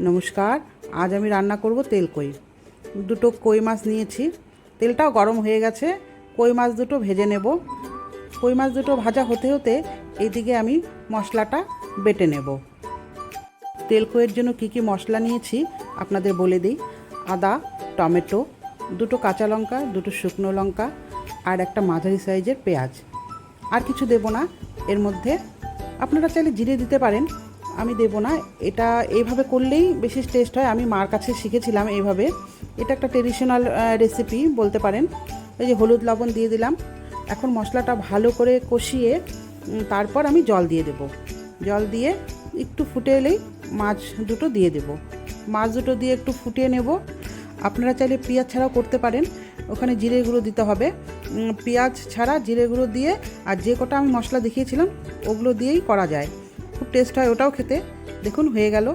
নমস্কার। আজ আমি রান্না করব তেল কই। দুটো কই মাছ নিয়েছি, তেলটাও গরম হয়ে গেছে। কই মাছ দুটো ভেজে নেব। কই মাছ দুটো ভাজা হতে হতে এইদিকে আমি মশলাটা বেটে নেব। তেল কইয়ের জন্য কি কি মশলা নিয়েছি আপনাদের বলে দিই। আদা, টমেটো, দুটো কাঁচা লঙ্কা, দুটো শুকনো লঙ্কা আর একটা মাঝারি সাইজের পেঁয়াজ। আর কিছু দেব না এর মধ্যে। আপনারা চাইলে জিরে দিতে পারেন, আমি দেব না। এটা এইভাবে করলেই বেশি টেস্ট হয়। আমি মার কাছে শিখেছিলাম এইভাবে। এটা একটা ট্রেডিশনাল রেসিপি বলতে পারেন। এই যে হলুদ লবণ দিয়ে দিলাম। এখন মশলাটা ভালো করে কষিয়ে তারপর আমি জল দিয়ে দেব। জল দিয়ে একটু ফুটে এলেই মাছ দুটো দিয়ে দেব। মাছ দুটো দিয়ে একটু ফুটিয়ে নেব। আপনারা চাইলে পেঁয়াজ ছাড়াও করতে পারেন, ওখানে জিরে গুঁড়ো দিতে হবে। পেঁয়াজ ছাড়া জিরে গুঁড়ো দিয়ে আর যে কটা আমি মশলা দেখিয়েছিলাম ওগুলো দিয়েই করা যায়, খুব টেস্ট হয় ওটাও খেতে। দেখুন হয়ে গেল।